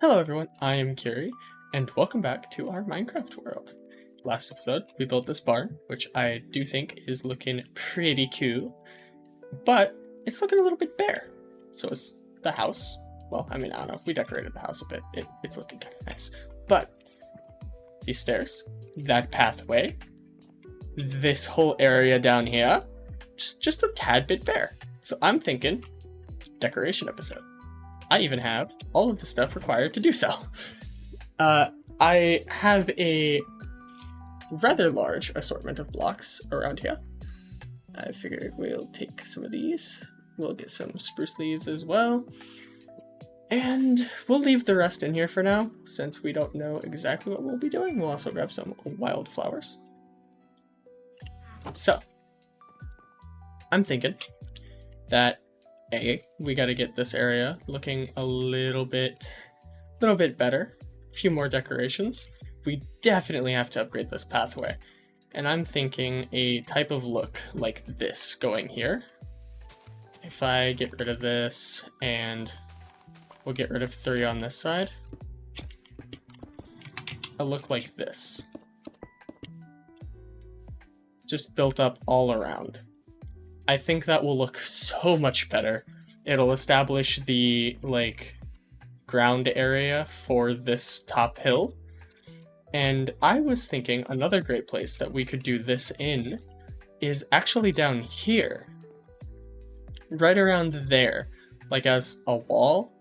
Hello everyone, I am Kiri, and welcome back to our Minecraft world. Last episode, we built this barn, which I do think is looking pretty cool, but it's looking a little bit bare. So is the house. Well, I don't know, we decorated the house a bit. It's looking kind of nice. But these stairs, that pathway, this whole area down here, just a tad bit bare. So I'm thinking, decoration episode. I even have all of the stuff required to do so. I have a rather large assortment of blocks around here. I figured we'll take some of these. We'll get some spruce leaves as well. And we'll leave the rest in here for now, since we don't know exactly what we'll be doing. We'll also grab some wildflowers. So, I'm thinking that we gotta get this area looking a little bit better. A few more decorations. We definitely have to upgrade this pathway. And I'm thinking a type of look like this going here. If I get rid of this, and we'll get rid of 3 on this side, a look like this. Just built up all around. I think that will look so much better. It'll establish the, ground area for this top hill. And I was thinking another great place that we could do this in is actually down here. Right around there. Like as a wall.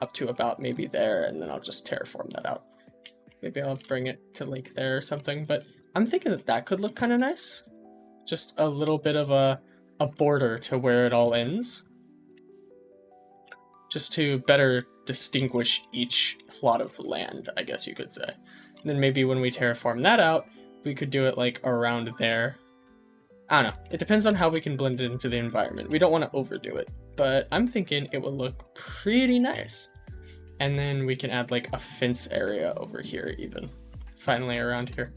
Up to about maybe there, and then I'll just terraform that out. Maybe I'll bring it to there or something, but I'm thinking that could look kind of nice. Just a little bit of a border to where it all ends. Just to better distinguish each plot of land, I guess you could say. And then maybe when we terraform that out, we could do it around there. I don't know. It depends on how we can blend it into the environment. We don't want to overdo it, but I'm thinking it will look pretty nice. And then we can add a fence area over here even. Finally around here.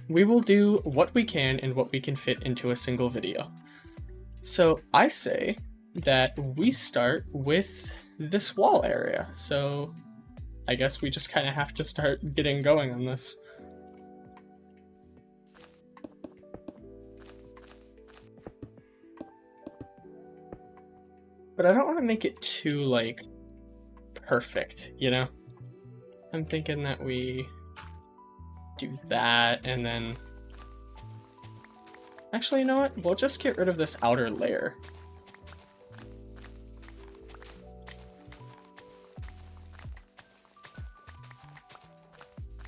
We will do what we can and what we can fit into a single video. So I say that we start with this wall area. So I guess we just kind of have to start getting going on this. But I don't want to make it too, perfect, you know? I'm thinking that we do that, and then... Actually, you know what? We'll just get rid of this outer layer.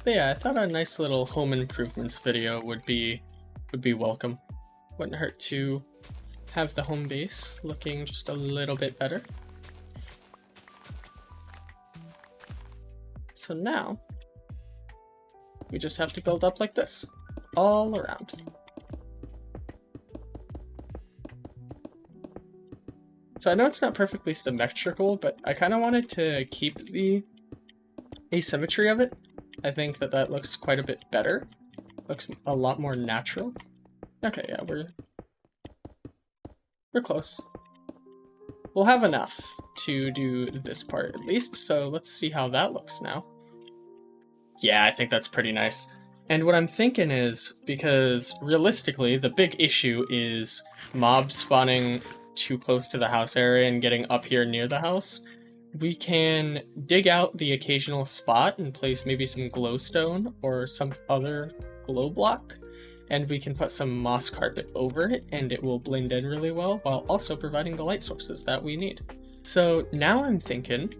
But yeah, I thought a nice little home improvements video would be welcome. Wouldn't hurt to have the home base looking just a little bit better. So now, we just have to build up like this, all around. So I know it's not perfectly symmetrical, but I kind of wanted to keep the asymmetry of it. I think that looks quite a bit better. Looks a lot more natural. Okay, yeah, we're close. We'll have enough to do this part at least, so let's see how that looks now. Yeah, I think that's pretty nice. And what I'm thinking is, because realistically, the big issue is mobs spawning too close to the house area and getting up here near the house, we can dig out the occasional spot and place maybe some glowstone or some other glow block, and we can put some moss carpet over it, and it will blend in really well while also providing the light sources that we need. So now I'm thinking,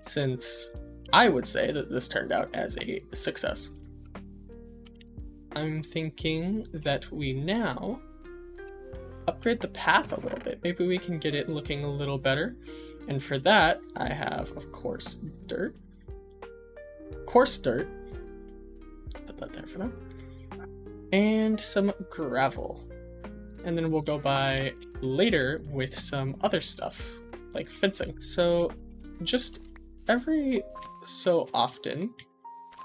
since I would say that this turned out as a success, I'm thinking that we now upgrade the path a little bit. Maybe we can get it looking a little better. And for that, I have, of course, dirt. Coarse dirt. Put that there for now. And some gravel. And then we'll go by later with some other stuff, like fencing. So just every so often,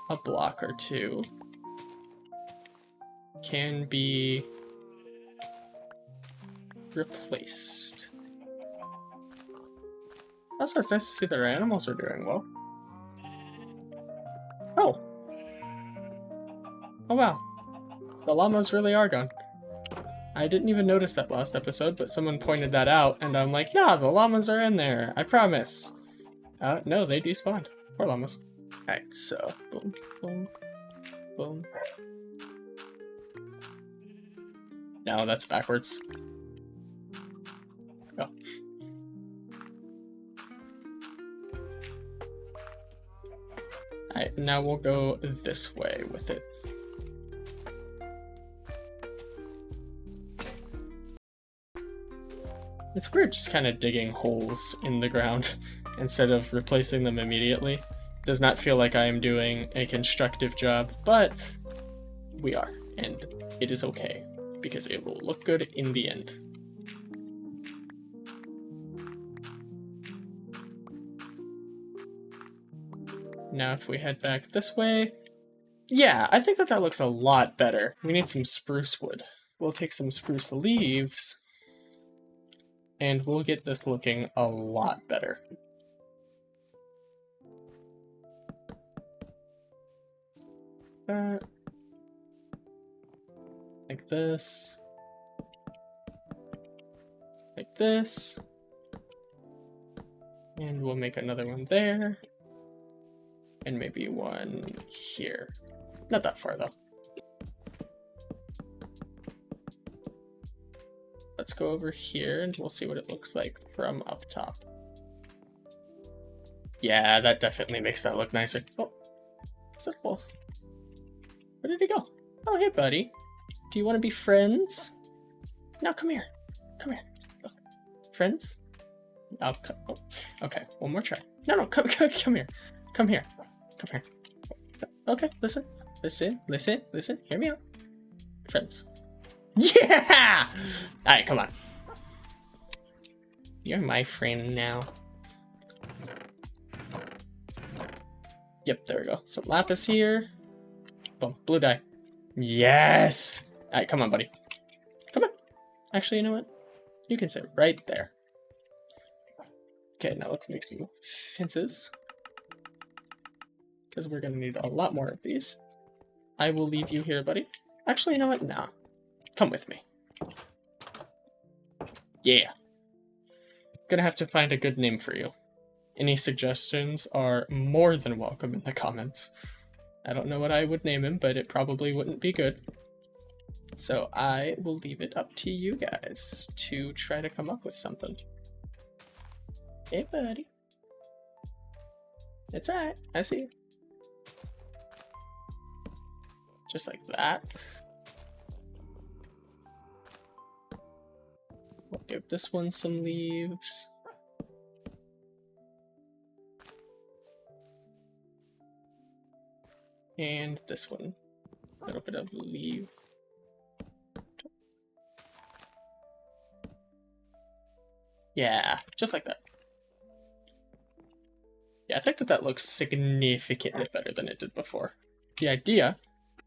a block or two can be replaced. Also, it's nice to see that our animals are doing well. Oh wow, the llamas really are gone. I didn't even notice that last episode, but someone pointed that out, and I'm like, nah, the llamas are in there, I promise. No, they despawned. Poor llamas. Alright, so, boom, boom, boom. No, that's backwards. Oh. Alright, now we'll go this way with it. It's weird just kind of digging holes in the ground instead of replacing them immediately. Does not feel like I am doing a constructive job, but we are, and it is okay, because it will look good in the end. Now if we head back this way, yeah, I think that looks a lot better. We need some spruce wood. We'll take some spruce leaves, and we'll get this looking a lot better. Like this. Like this. And we'll make another one there. And maybe one here. Not that far, though. Let's go over here and we'll see what it looks like from up top. Yeah, that definitely makes that look nicer. Oh, is that a wolf? Where did he go? Oh, hey, buddy. Do you want to be friends? No, come here. Come here. Oh. Friends? Oh, okay, one more try. No, come here. Come here. Come here. Okay, listen. Hear me out. Friends. Yeah! Alright, come on. You're my friend now. Yep, there we go. So lapis here. Boom, blue dye. Yes! Alright, come on, buddy. Come on. Actually, you know what? You can sit right there. Okay, now let's make some fences. Because we're going to need a lot more of these. I will leave you here, buddy. Actually, you know what? Nah. Come with me. Yeah. Gonna have to find a good name for you. Any suggestions are more than welcome in the comments. I don't know what I would name him, but it probably wouldn't be good. So I will leave it up to you guys to try to come up with something. Hey, buddy. It's alright. I see you. Just like that. We'll give this one some leaves. And this one. A little bit of leaf. Yeah, just like that. Yeah, I think that looks significantly better than it did before. The idea,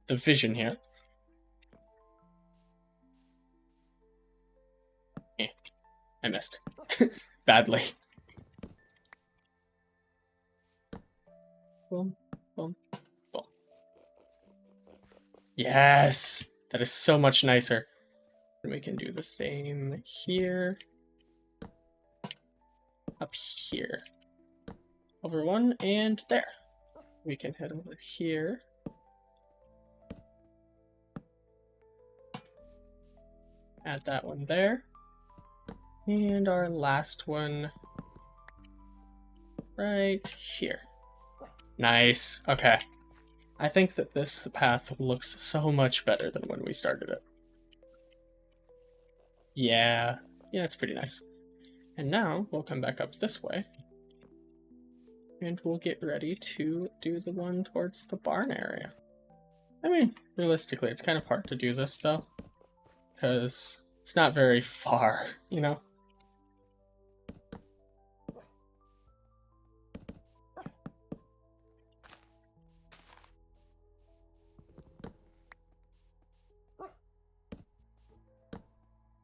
the vision here. I missed. Badly. Boom, boom, boom. Yes! That is so much nicer. And we can do the same here. Up here. Over one, and there. We can head over here. Add that one there. And our last one right here. Nice. Okay. I think that this path looks so much better than when we started it. Yeah. Yeah, it's pretty nice. And now we'll come back up this way. And we'll get ready to do the one towards the barn area. I mean, realistically, it's kind of hard to do this, though. Because it's not very far, you know?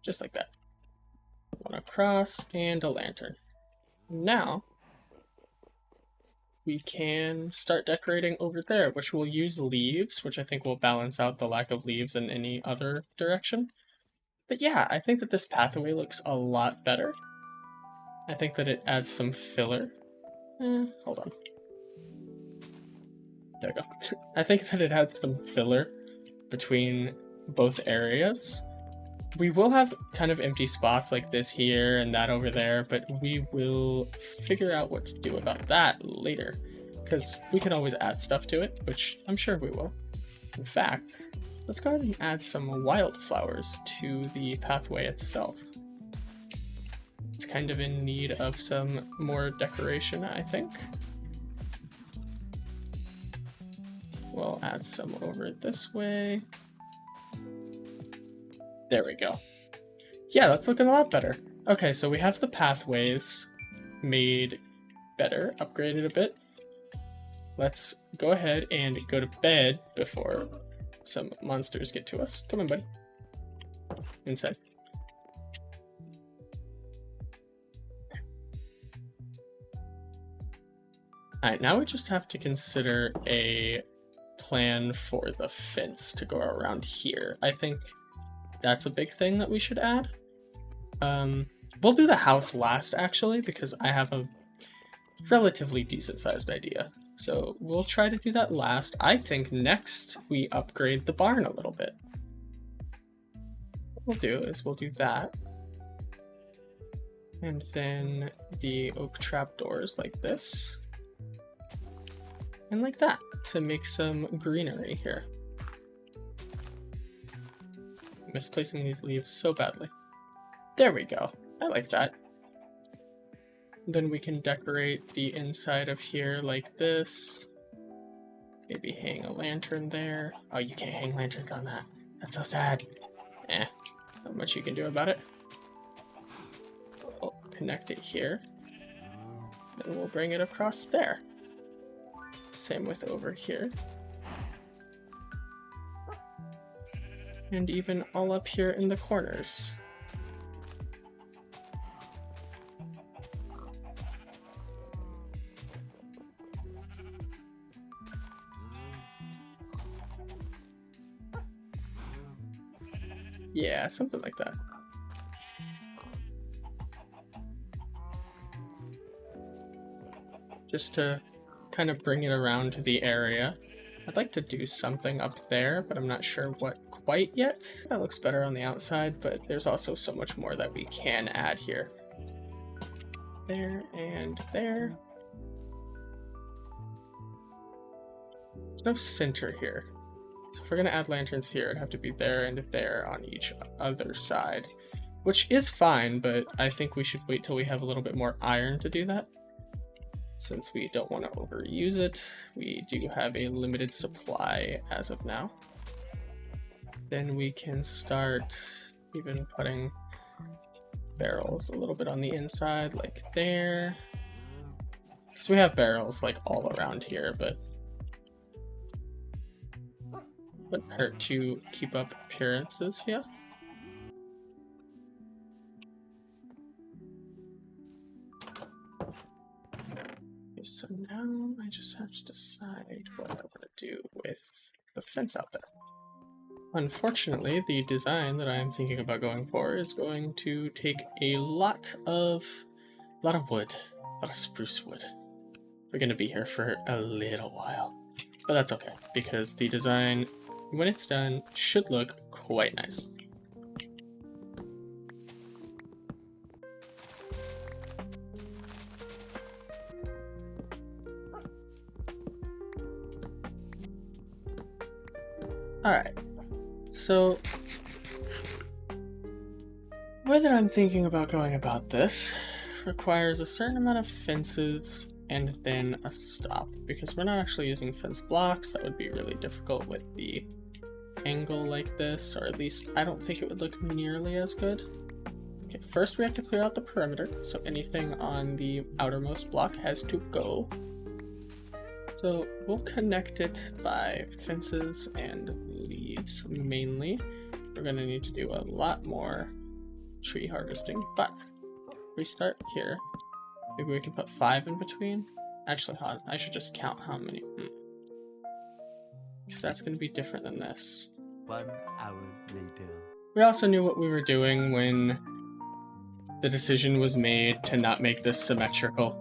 Just like that. One across, and a lantern. Now, we can start decorating over there, which will use leaves, which I think will balance out the lack of leaves in any other direction. But yeah, I think that this pathway looks a lot better. I think that it adds some filler. Hold on. There we go. I think that it adds some filler between both areas. We will have kind of empty spots like this here and that over there, but we will figure out what to do about that later, because we can always add stuff to it, which I'm sure we will. In fact, let's go ahead and add some wildflowers to the pathway itself. It's kind of in need of some more decoration, I think. We'll add some over this way. There we go. Yeah, that's looking a lot better. Okay, so we have the pathways made better, upgraded a bit. Let's go ahead and go to bed before some monsters get to us. Come on, buddy. Inside. Alright, now we just have to consider a plan for the fence to go around here. I think that's a big thing that we should add. We'll do the house last, actually, because I have a relatively decent-sized idea. So we'll try to do that last. I think next we upgrade the barn a little bit. What we'll do is we'll do that. And then the oak trapdoors like this. And like that, to make some greenery here. Misplacing these leaves so badly. There we go. I like that. Then we can decorate the inside of here like this. Maybe hang a lantern there. Oh, you can't hang lanterns on that. That's so sad. Not much you can do about it. We'll connect it here. Then we'll bring it across there. Same with over here. And even all up here in the corners. Yeah, something like that. Just to kind of bring it around to the area. I'd like to do something up there, but I'm not sure what quite yet. That looks better on the outside, but there's also so much more that we can add here. There and there. There's no center here. So if we're gonna add lanterns here, it'd have to be there and there on each other side, which is fine, but I think we should wait till we have a little bit more iron to do that. Since we don't want to overuse it, we do have a limited supply as of now. Then we can start even putting barrels a little bit on the inside, like there. Because we have barrels like all around here, but wouldn't hurt to keep up appearances here. Okay, so now I just have to decide what I want to do with the fence out there. Unfortunately, the design that I am thinking about going for is going to take a lot of wood, a lot of spruce wood. We're going to be here for a little while, but that's okay because the design, when it's done, should look quite nice. Alright, so the way that I'm thinking about going about this requires a certain amount of fences and then a stop, because we're not actually using fence blocks. That would be really difficult with the angle like this, or at least I don't think it would look nearly as good. Okay, first we have to clear out the perimeter, so anything on the outermost block has to go. So we'll connect it by fences and leaves mainly. We're going to need to do a lot more tree harvesting, but we start here. Maybe we can put 5 in between. Actually, I should just count how many. Because that's going to be different than this. 1 hour later. We also knew what we were doing when the decision was made to not make this symmetrical.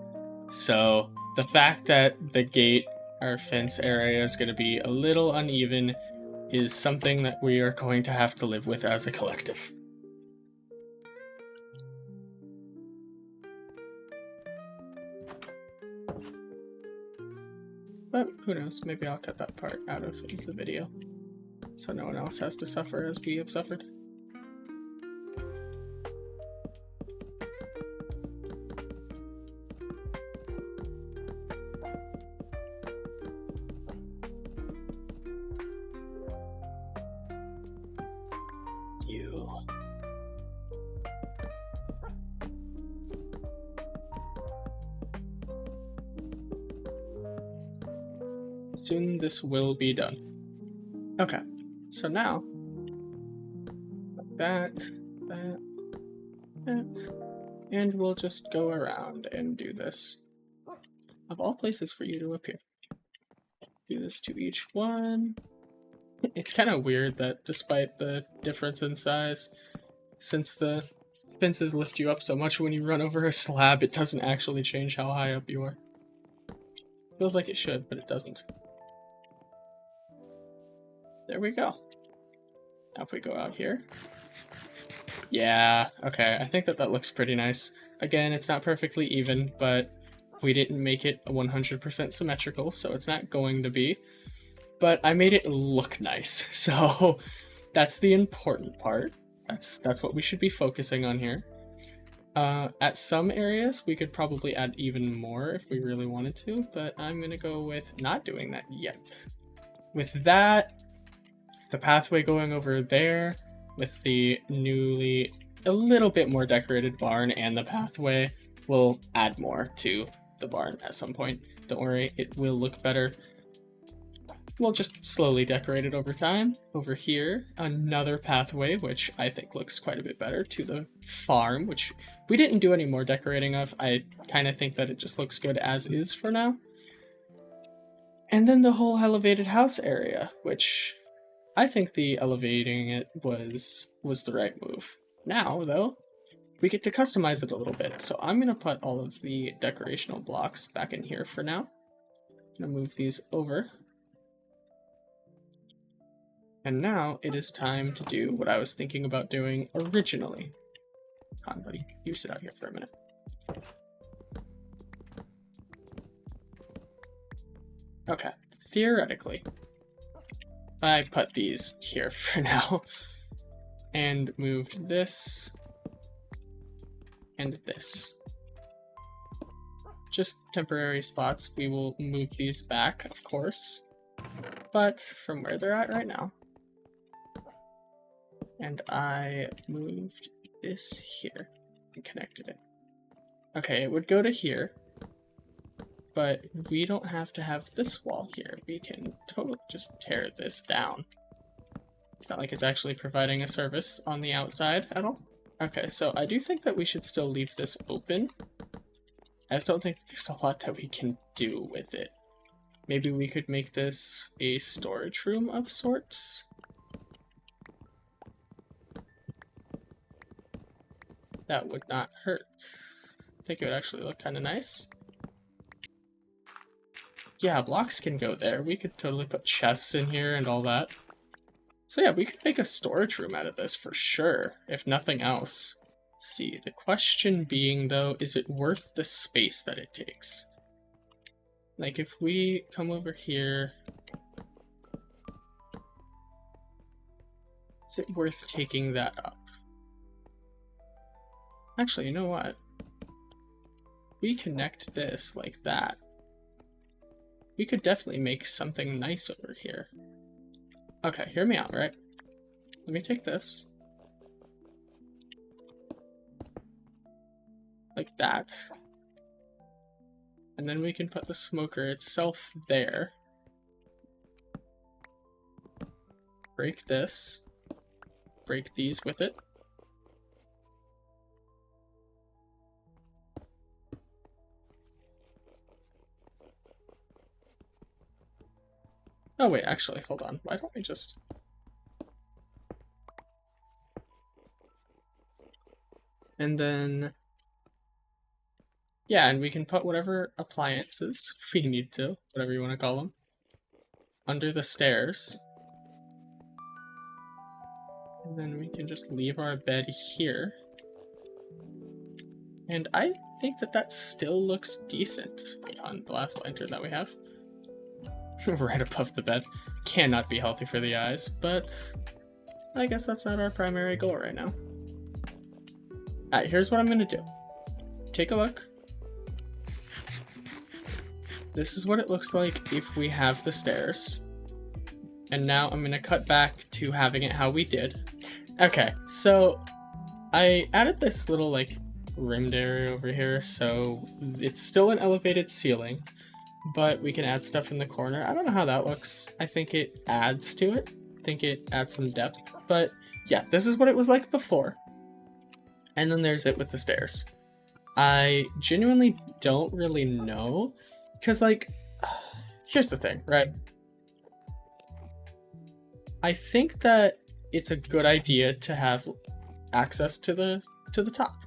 So the fact that the gate or fence area is going to be a little uneven is something that we are going to have to live with as a collective. But who knows, maybe I'll cut that part out of the video, so no one else has to suffer as we have suffered. Soon this will be done. Okay, so now that, and we'll just go around and do this. Of all places for you to appear. Do this to each one. It's kind of weird that despite the difference in size, since the fences lift you up so much when you run over a slab, it doesn't actually change how high up you are. Feels like it should, but it doesn't. There we go. Now if we go out here. Yeah, okay, I think that looks pretty nice. Again, it's not perfectly even, but we didn't make it 100% symmetrical, so it's not going to be. But I made it look nice, so that's the important part. That's what we should be focusing on here. At some areas, we could probably add even more if we really wanted to, but I'm gonna go with not doing that yet. With that, the pathway going over there, with the newly a little bit more decorated barn and the pathway, we'll add more to the barn at some point. Don't worry, it will look better. We'll just slowly decorate it over time. Over here, another pathway, which I think looks quite a bit better, to the farm, which we didn't do any more decorating of. I kind of think that it just looks good as is for now. And then the whole elevated house area, which I think the elevating it was the right move. Now, though, we get to customize it a little bit. So I'm going to put all of the decorational blocks back in here for now. I'm going to move these over. And now it is time to do what I was thinking about doing originally. Come on, buddy. You sit out here for a minute. Okay, theoretically, I put these here for now. And moved this and this. Just temporary spots. We will move these back, of course, but from where they're at right now. And I moved this here and connected it. Okay, it would go to here, but we don't have to have this wall here. We can totally just tear this down. It's not like it's actually providing a service on the outside at all. Okay, so I do think that we should still leave this open. I just don't think there's a lot that we can do with it. Maybe we could make this a storage room of sorts. That would not hurt. I think it would actually look kind of nice. Yeah, blocks can go there. We could totally put chests in here and all that. So yeah, we could make a storage room out of this for sure, if nothing else. Let's see, the question being though, is it worth the space that it takes? Like if we come over here, is it worth taking that up? Actually, you know what? We connect this like that. We could definitely make something nice over here. Okay, hear me out, right? Let me take this. Like that. And then we can put the smoker itself there. Break this. Break these with it. Oh wait, actually, hold on. Why don't we just... And then... Yeah, and we can put whatever appliances we need to, whatever you want to call them, under the stairs. And then we can just leave our bed here. And I think that that still looks decent on the last lantern that we have. Right above the bed. Cannot be healthy for the eyes, but I guess that's not our primary goal right now. Alright, here's what I'm gonna do. Take a look. This is what it looks like if we have the stairs. And now I'm gonna cut back to having it how we did. Okay, so I added this little like rimmed area over here, so it's still an elevated ceiling, but we can add stuff in the corner. I don't know how that looks. I think it adds to it. I think it adds some depth. But yeah, this is what it was like before. And then there's it with the stairs. I genuinely don't really know, because like, here's the thing, right? I think that it's a good idea to have access to the top,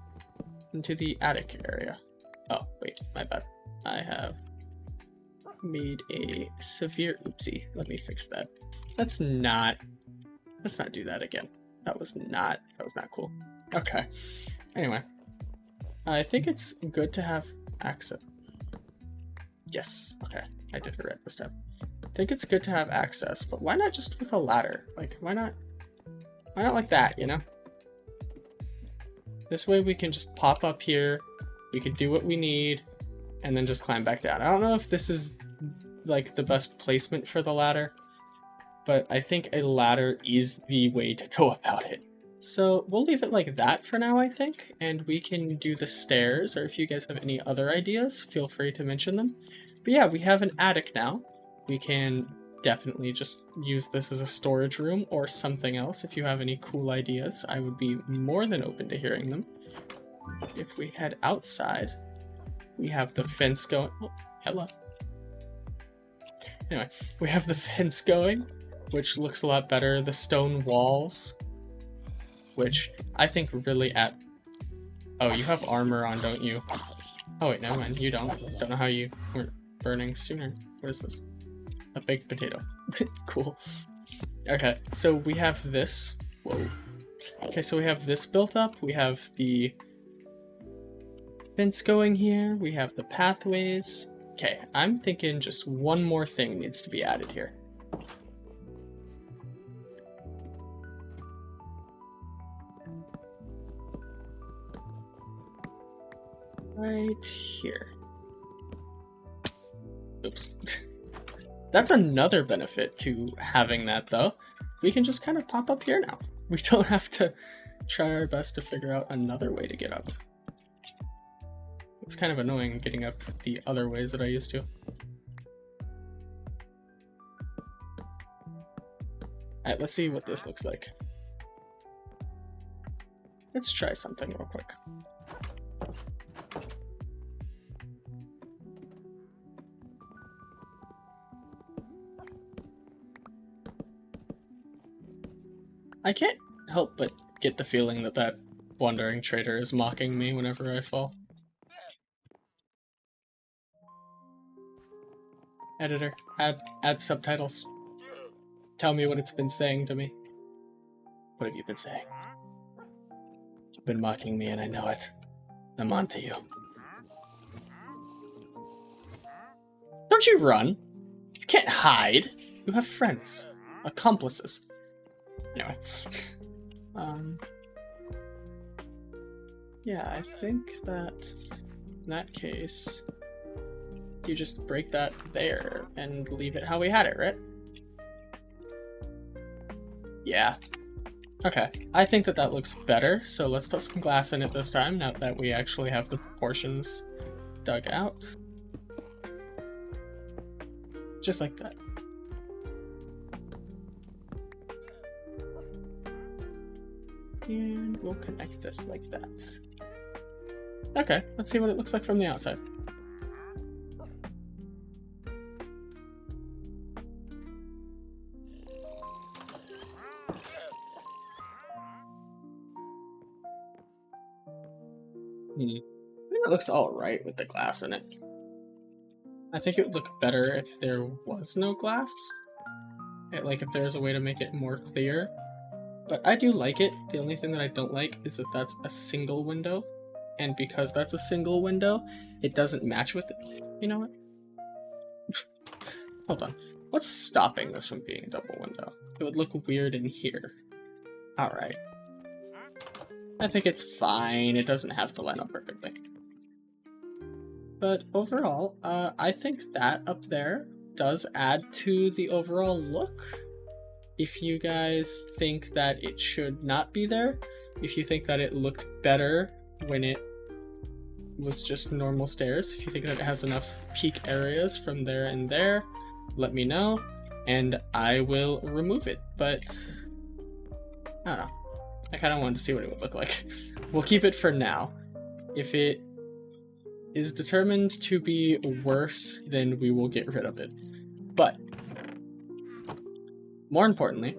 into the attic area. Oh, wait, my bad. I have made a severe oopsie. Let me fix that. Let's not do that again. That was not cool. Okay. Anyway, I think it's good to have access. Yes, okay. I did it right this time. I think it's good to have access, but why not just with a ladder? Like, why not like that, you know? This way we can just pop up here, we can do what we need, and then just climb back down. I don't know if this is like the best placement for the ladder, but I think a ladder is the way to go about it. So we'll leave it like that for now, I think, and we can do the stairs, or if you guys have any other ideas, feel free to mention them. But yeah, we have an attic now. We can definitely just use this as a storage room or something else. If you have any cool ideas, I would be more than open to hearing them. If we head outside, we have the fence going. Oh, hello. Anyway, we have the fence going, which looks a lot better. The stone walls, which I think really add... Oh, you have armor on, don't you? Oh wait, never mind, you don't. Don't know how you weren't burning sooner. What is this? A baked potato. Cool. Okay, so we have this. Whoa. Okay, so we have this built up. We have the fence going here. We have the pathways. Okay, I'm thinking just one more thing needs to be added here. Right here. Oops. That's another benefit to having that, though. We can just kind of pop up here now. We don't have to try our best to figure out another way to get up. It's kind of annoying getting up the other ways that I used to. Alright, let's see what this looks like. Let's try something real quick. I can't help but get the feeling that that wandering trader is mocking me whenever I fall. Editor, add subtitles. Tell me what it's been saying to me. What have you been saying? You've been mocking me and I know it. I'm on to you. Don't you run! You can't hide! You have friends. Accomplices. Anyway. Yeah, I think that in that case, you just break that there and leave it how we had it, right? Yeah. Okay, I think that that looks better, so let's put some glass in it this time, now that we actually have the proportions dug out. Just like that. And we'll connect this like that. Okay, let's see what it looks like from the outside. I think it looks alright with the glass in it. I think it would look better if there was no glass. Like if there's a way to make it more clear. But I do like it. The only thing that I don't like is that that's a single window. And because that's a single window, it doesn't match with it. You know what? Hold on. What's stopping this from being a double window? It would look weird in here. Alright. I think it's fine. It doesn't have to line up perfectly. But overall, I think that up there does add to the overall look. If you guys think that it should not be there, if you think that it looked better when it was just normal stairs, if you think that it has enough peak areas from there and there, let me know, and I will remove it. But I don't know. I kind of wanted to see what it would look like. We'll keep it for now. If it is determined to be worse, then we will get rid of it. But more importantly,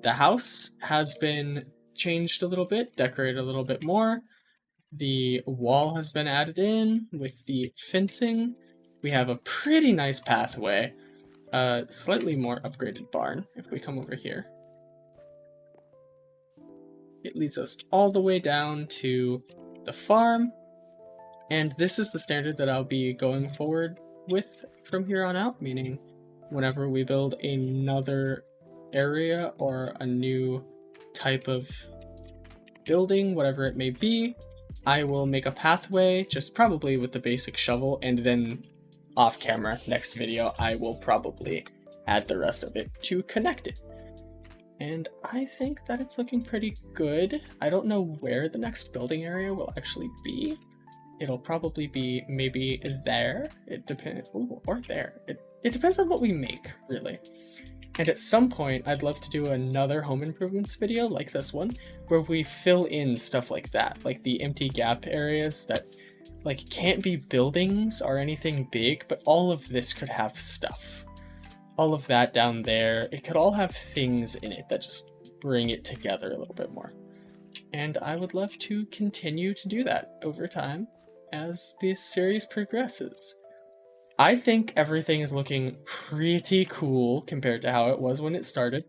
the house has been changed a little bit, decorated a little bit more. The wall has been added in with the fencing. We have a pretty nice pathway. Slightly more upgraded barn if we come over here. It leads us all the way down to the farm. And this is the standard that I'll be going forward with from here on out, meaning whenever we build another area or a new type of building, whatever it may be, I will make a pathway, just probably with the basic shovel, and then off camera, next video, I will probably add the rest of it to connect it. And I think that it's looking pretty good. I don't know where the next building area will actually be. It'll probably be maybe there. It depends, or there. It depends on what we make, really. And at some point, I'd love to do another home improvements video like this one, where we fill in stuff like that, like the empty gap areas that like can't be buildings or anything big, but all of this could have stuff. All of that down there, it could all have things in it that just bring it together a little bit more. And I would love to continue to do that over time as this series progresses. I think everything is looking pretty cool compared to how it was when it started.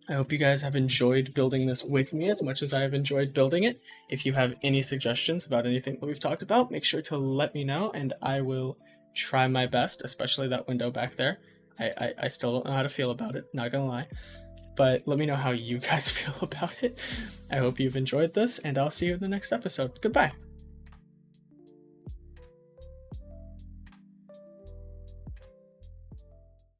I hope you guys have enjoyed building this with me as much as I have enjoyed building it. If you have any suggestions about anything that we've talked about, make sure to let me know and I will try my best, especially that window back there. I still don't know how to feel about it, not gonna lie. But let me know how you guys feel about it. I hope you've enjoyed this, and I'll see you in the next episode. Goodbye.